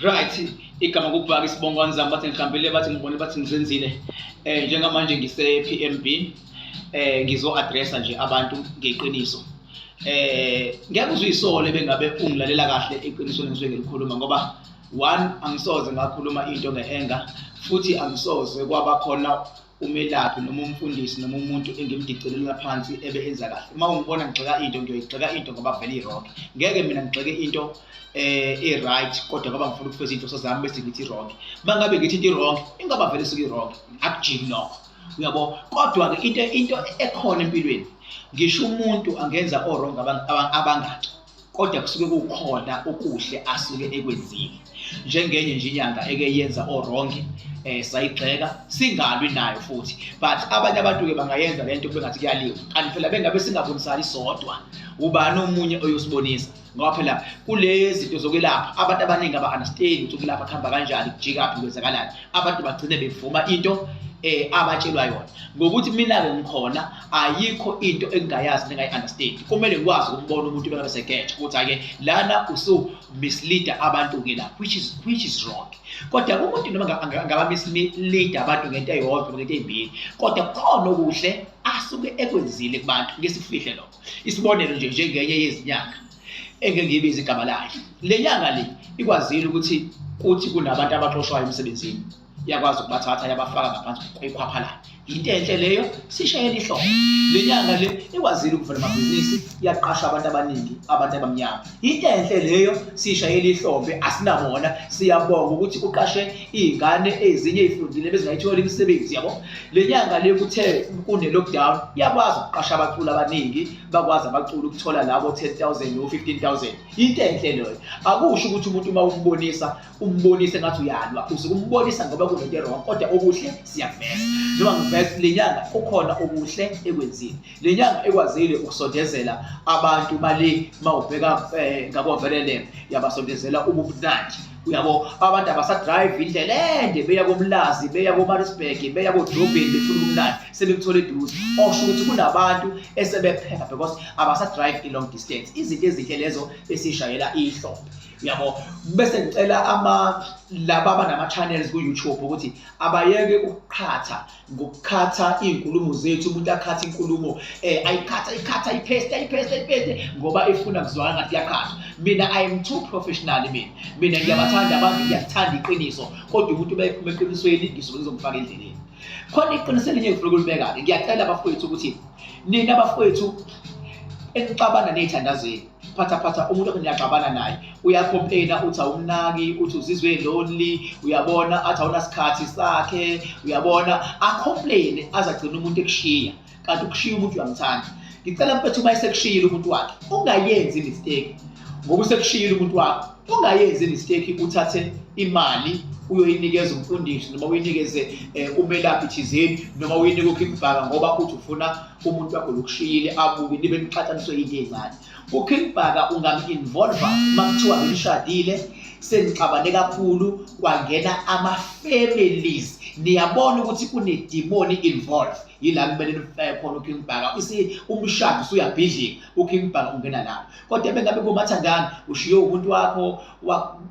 Right, igama kuBhaka isibongwane zami bathi ngihambile bathi ngibone bathi ngizenzile. Njengamanje ngise PMB ngizo-addressa nje abantu ngeqiniso. Ngeke uzuyisole bengabe ungilalela kahle iqiniso engisuke ngilikhuluma ngoba one angisoze ngakhuluma into nge-anger futhi angisoze kwaba khona umelaphi noma umfundisi noma umuntu engimdicelela phansi ebe enza kahle. Uma ungibona ngigxeka into ngiyoyigxeka into ngoba vele i-wrong. Ngeke mina ngigxeke into right kodwa ngoba ngifuna ukufeza into zami bese ngithi wrong. Mangabe ngithi into wrong ingaba vele suke wrong. Akujiki lokho. Uyabo? Kodwa ke into ekhona empilweni. Ngisho umuntu angenza o-wrong abangaki. Kodwa kusuke kukhona okuhle asuke ekwenzile. Njengenye nje inyanga ekeyenza o-wrong sayigxeka singalwi nayo futhi, but abanye abantu ke bangayenza lento bengathi kuyaliwa kanti phela bengabe singabonisani sodwa. Ubani omunye oyosibonisa ngoba phela kulezi zinto zokwelapha abantu abaningi aba-understand ukuthi ukulapha kuhamba kanjani, kujikaphi, kwenzakalani. Abantu bagcine bevuma into abatshelwa yona. Ngokuthi mina-ke ngikhona ayikho into engingayazi nengayi-understand. Kumele ngikwazi ukubona umuntu bengabe segeja ukuthi ake lana usu-misleader abantu-ke la which is wrong. Kodwa umuntu noma ngaba-misleader abantu ngento eyodwa ngento ey'mbili, kodwa khona okuhle asuke ekwenzile kubantu ngesifihle lokho. Isibonelo nje njengenye yezinyanga engeke ngiyibize igama layo. Le nyanga le ikwazile ukuthi kunabantu abaxoshwayo emsebenzini, iyakwazi ukubathatha yabafaka ngaphansi kwekhwaphalala. Into enhle leyo, sishayela ihlobo. Le nyanga le ikwazile ukuvula amabhizinisi, iyaqasha abantu abaningi, abantu abamnyama. Into enhle leyo, sishayela ihlombe, asinabona, siyabonga ukuthi uqashe iy'ngane ezinye ey'fundile bezingayithola imisebenzi yabo. Le nyanga le kuthe kune-lockdown, iyakwazi ukuqasha abaculi abaningi, bakwazi abaculi ukuthola labo 10,000 no 15,000. Into enhle leyo. Akusho ukuthi umuntu uma umbonise ngathi uyalwa, usuke umbonisa ngoba kunento e-wrong, kodwa okuhle siyakuveza. Noma ngiveza le nyanga kukhona okuhle ekwenzile. Le nyanga ekwazile ukusondezela abantu mali mawubheka ngakovelele yabasondezela ubumnandi. Uyabo, abantu abasadrive indlela ende beya koMlazi, beya koMaritzburg, beya kodrobheni befuna ubumnandi sebekuthola eduze. Okusho ukuthi kunabantu esebephepha because abasadrive i-long distance. Izinto ezinhle lezo esishayela ihlombe. Uyabo, bese ngicela laba abanama-channels ku-YouTube ukuthi abayeke ngokukhatha iy'nkulumo zethu. Umuntu akhatha inkulumo ayikhatha ayipeste ngoba efuna kuzwakala ngathi iyakhatha. Mina I am too professional. Mina ngiyabathanda abantu, ngiyathanda iqiniso, kodwa umuntu uma ephuma eqinisweni ngisuke ngizomfaka endleleni. Khona iqiniso elinye ngifuna ukulibeka-ke. Ngiyacela abafowethu ukuthi nina abafowethu enixabana ney'thandazeli, phatha umuntu niyaxabana naye, uyacomplaina uthi awumnaki, uthi uzizwe lonely, uyabona athi awunasikhathi sakhe, uyabona acomplaine azagcina umuntu ekushiya, kanti ukushiya umuntu uyamthanda. Ngicela mfethu uma esekushiyile umuntu wakhe ungayenzi mistake. Ngoba usekushiyile umuntu wakho ungayenzi mistake uthathe imali uyoyinikeza umfundisi noma uyinikeze umelaphi thizeni noma uyinike uBhaka ngoba uthi ufuna umuntu wakho lokushiyile abuke nibe nixatshaniswe into encane. uBhaka ungam-involva makuthiwa benishadile senixabane kakhulu kwangena ama-families, niyabona ukuthi kune-demoni involved. Yila kumele nifake khona uBhaka. Umshado usuyabhidlika, uBhaka ungena lapho. Kodwa bengabe kumathandana ushiye umuntu wakho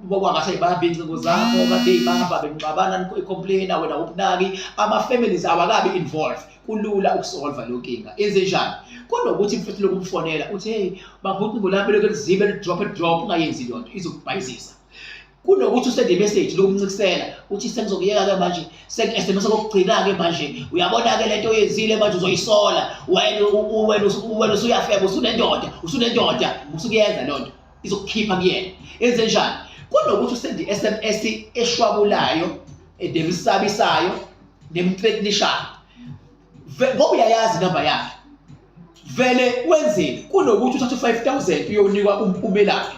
wakasayibamba iy'ncingo zakho kade ey'bamba benixabana nicomplaina wena ubunaki, ama-families awakabi involved. Kulula ukusolva leyo nkinga. Enze njani? Kunokuthi mfethu lokumfonela uthi hey baguquko lami lokho lizibe drop ungayenzi leyo nto izokubhayizisa. Kunokuthi usende imessage lokumncikisela uthi sengizokuyeka-ke manje, seng-SMS okugcina-ke manje, uyabona-ke lento oyenzile manje uzoyisola, wena usuyafeka, usunendoda usukuyenza leyo nto izokukhipha kuyena. Enze njani? Kunokuthi usende i-SMS eshwabulayo, nemisabisayo, nemthreatenishayo, ngoba uyayazi inamba yakhe. Vele wenzeni? Kunokuthi uthathe 5,000 uyonikwa umelaphi.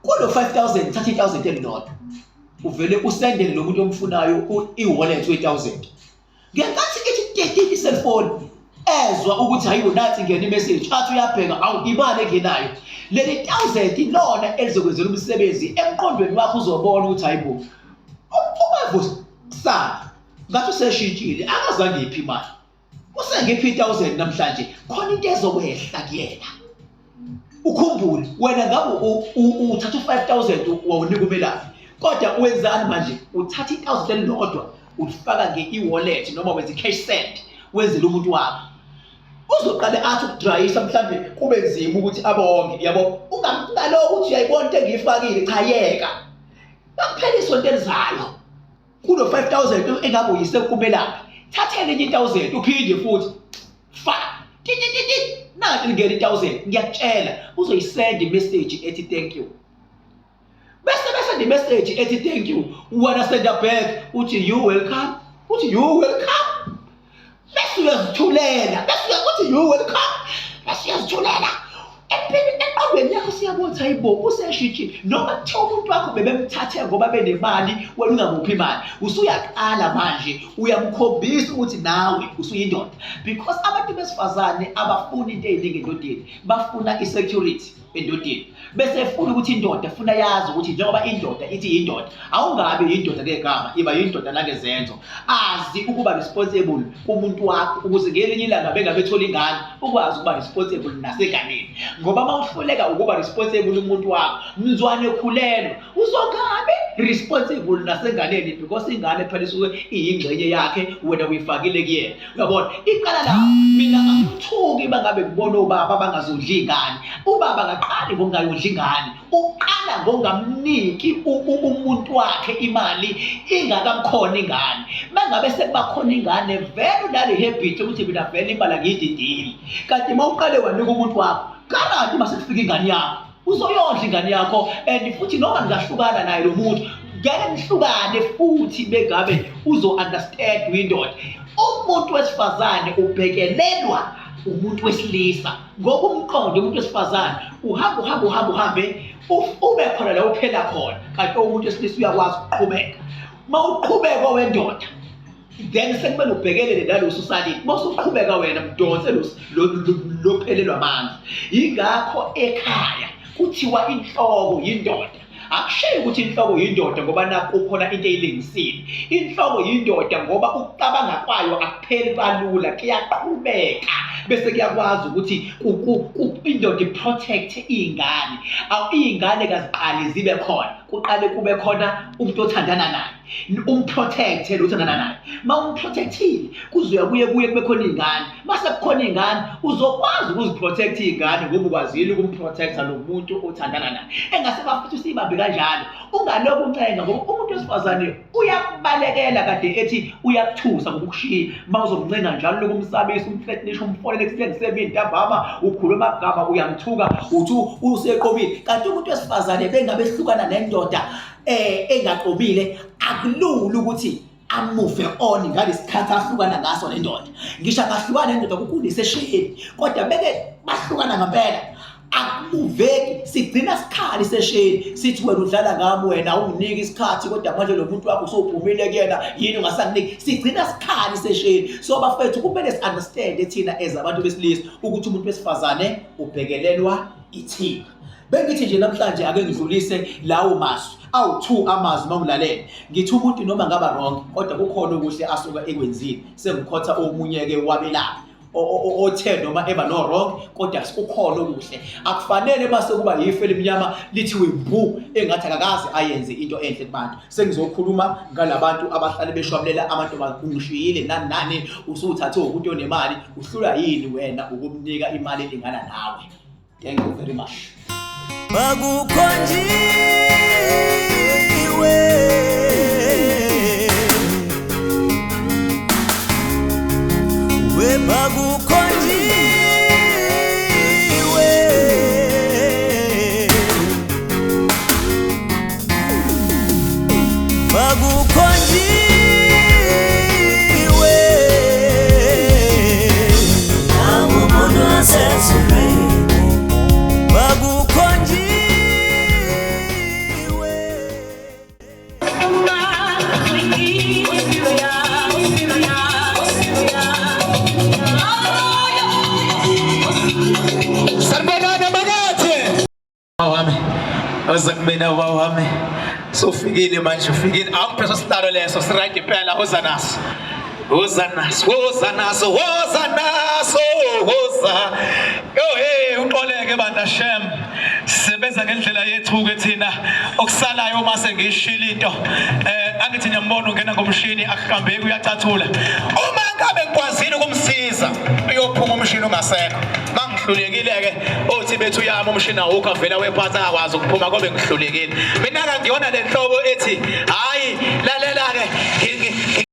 Kulo 5,000 thatha 1,000 elilodwa. Uvele usendele lo muntu omfunayo i-wallet 8,000. Ngenkathi ithi i-cellphone ezwa ukuthi hayibo nathi ngena i-message, athi uyabheka awu imali engenayo. Leli 1,000 lona elizokwenzela umsebenzi emqondweni wakho, uzobona ukuthi hayibo umavusana ngathi useshintshile akazange iphi imali. Usengiphi 1,000 namhlanje, khona into ezokwehla kuyena. Ukhumbule wena ngabe uthatha 5,000 wawunika umelaphi, Kodwa wenzani manje? Uthatha 1000 elilodwa ulifaka nge-e-wallet noma wenza i-cash send wenzele umuntu wakho. Uzoqale athi ukudrayisa mhlambe kube nzima ukuthi abonge, yabo. Ungaloko ukuthi uyayibona into engiyifakile, cha yeka. Bakuphela isonto elizayo. Kulo 5000 engabe uyise kumelaphi. Thatha enye 1000 uphinde futhi. Faka. Nathi ngeke 1000. Ngiyakutshela uzoyisend i-message ethi thank you. Bese the message ethi thank you. Wanna send back uthi you welcome. Uthi you welcome. Bese uyazithulela. Bese uthi you welcome. Bese uyazithulela. Eqondweni yakho siyabona hayibo useshitshi noma kuthiwa umuntu wakho bebemthathe ngoba benemali wena ungabuphi imali usuyaqala manje uyamkhombisa ukuthi nawe usuyindoda because abantu besifazane abafuna into eziningi endodeni bafuna isecurity endodeni bese efuna ukuthi indoda efuna yazi ukuthi njengoba indoda ithi indoda awungabe indoda ngegama iba indoda nangezenzo azi ukuba responsible kumuntu wakho ukuze ngelinye ilanga bengabethola ingane ukwazi ukuba responsible naseganeni ngoba mawuhluleka ukuba responsible umuntu wakho mzwane khulelwa uzokabe responsible nasenganeni because ingane phela isuke iyingxenye yakhe wena uyifakile kuyena uyabona iqala la mina angithuki bangabe kubona ubaba bangazodla ingane ubaba ngaqali ngongayodla ingane uqala ngongamniki umuntu wakhe imali ingakamkhona ingane mangabe sekubakhona ingane vele nale habit ukuthi mina vele imali ngiyididile kanti mawuqale wanika umuntu wakho kanti mase kufika ingane yakho uzoyodla ingane yakho and futhi noma ningahlukana naye lo muntu ngeke nihlukane futhi bengabe uzo-understand windoda umuntu wesifazane ubhekelelwa umuntu wesilisa ngoba umqondo umuntu wesifazane uhambe ube khona la uphela khona kanti umuntu wesilisa uyakwazi ukuqhubeka mawuqhubeka wendoda then sekumele ubhekelele naloso salini mawusuqhubeka wena mdonse lophelelwa amandla ingakho ekhaya kuthiwa inhloko yindoda akushiyi ukuthi inhloko yindoda ngoba nakho kukhona into eyilengisile inhloko yindoda ngoba ukucabanga kwayo akupheli kalula kuyaqhubeka bese kuyakwazi ukuthi indoda iprotect ingane ingane kaziqali zibe khona kuqale kube khona umuntu othandana naye umprotect lo uthandana naye mawumprotectile kuzoya kuye kube khona ingane mase kukhona ingane uzokwazi ukuziprotect ingane ngoba ukwazile ukumprotecta lo muntu othandana naye engase bafuthi sibambe kanjalo ungaloko uncenga ngoba umuntu wesifazane uyakubalekela kade ethi uyakuthusa ngokushiya mawuzomncenga njalo lokumsabisa umfetnisha umfonele kusengisemini ntambama ukhuluma amagama uyamthuka uthi useqobile kanti umuntu wesifazane bengabe ehlukana nendoda engaqobile akulula ukuthi amove on ngalesikhathi ahlukana ngaso nendoda ngisho angahlukana nendoda kukulise sheni kodwa beke bahlukana ngempela akumuveki sigcina sikhali sesheni sithi wena udlala ngami wena unginike isikhathi kodwa manje lo muntu wakho usophumile kuyena yini ungasanginiki sigcina sikhali sesheni so bafethu kumele si-understand thina as abantu besilisa ukuthi umuntu wesifazane ubhekelelwa ithina bengithi nje namhlanje ake ngidlulise lawo mazwi awu2 amazwi mawulalele ngithi umuntu noma ngaba wrong kodwa kukhona okuhle asuka ekwenzile sengikhotha omunye ke wabelaphi othe noma eba no wrong kodwa kukhona okuhle akufanele base kuba yifu elimnyama lithiwe mbu engathi akakazi ayenze into enhle kubantu sengizokhuluma ngalabantu abahlale beshwabulela amantombazane ungishiyile nani usuthathe umuntu onemali uhlula yini wena ukumnika imali elingana nawe thank you very much bakukhonjiwe we bakukhonjiwe amumuntu asesure Ozakubena wawami sofikile manje ufikile awuphesa sitalo leso sirayidi phela hozanaso yo hey uqoleke banda shem Sisebenza ngendlela yethu ke thina okusalayo mase ngishila into angithi ngiyambona ungena ngomshini akuhambeki uyacathula uma ngabe ngikwazile ukumsiza uyophuma umshini ungasekho mangihlulekile ke othi bethu yami umshini awukho avela wephatha akwazi ukuphuma kobe ngihlulekile mina ke ngiyona le nhlobo ethi hayi lalela ke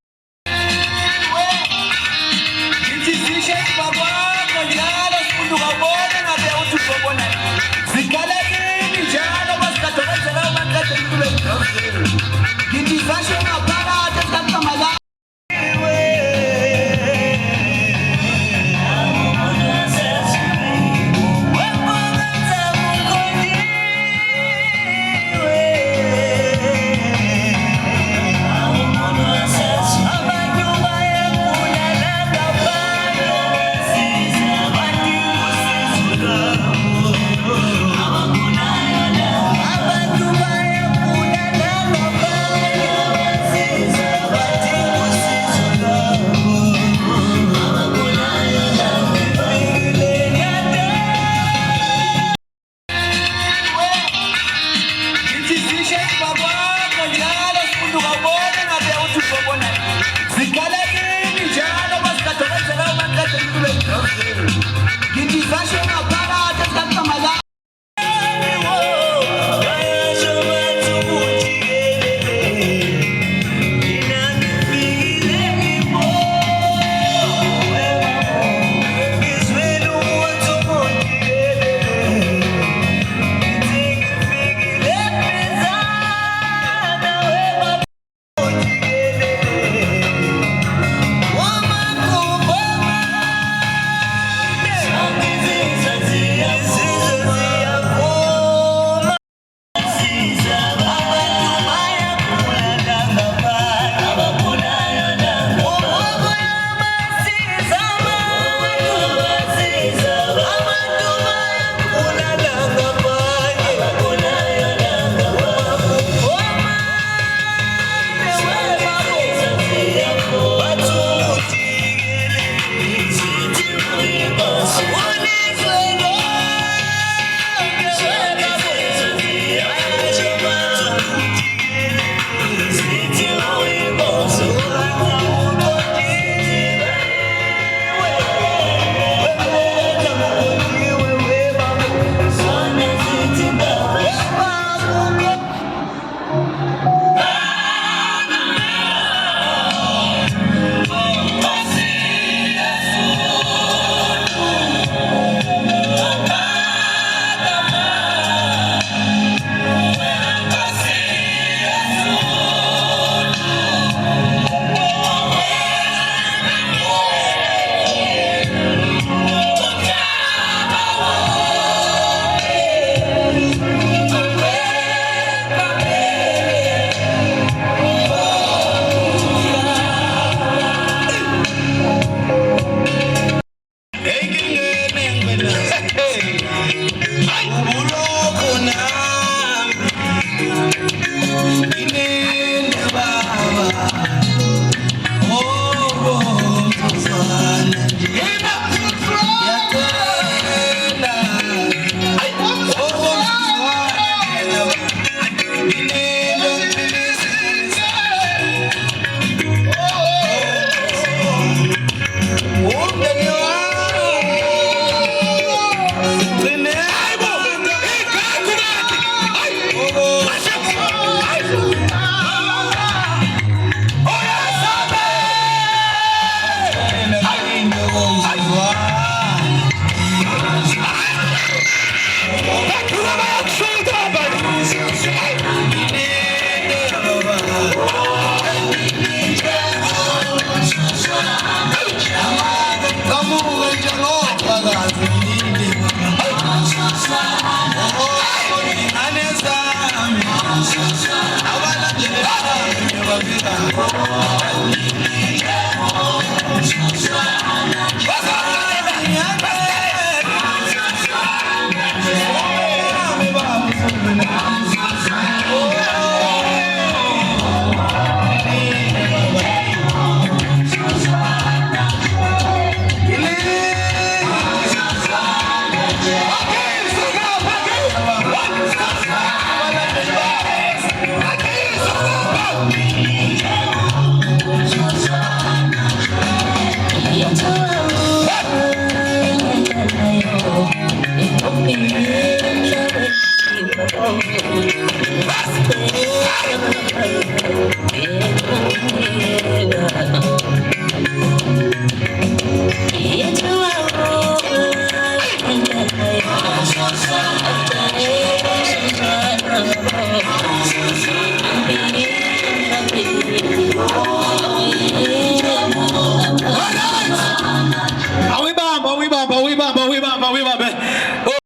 Oh,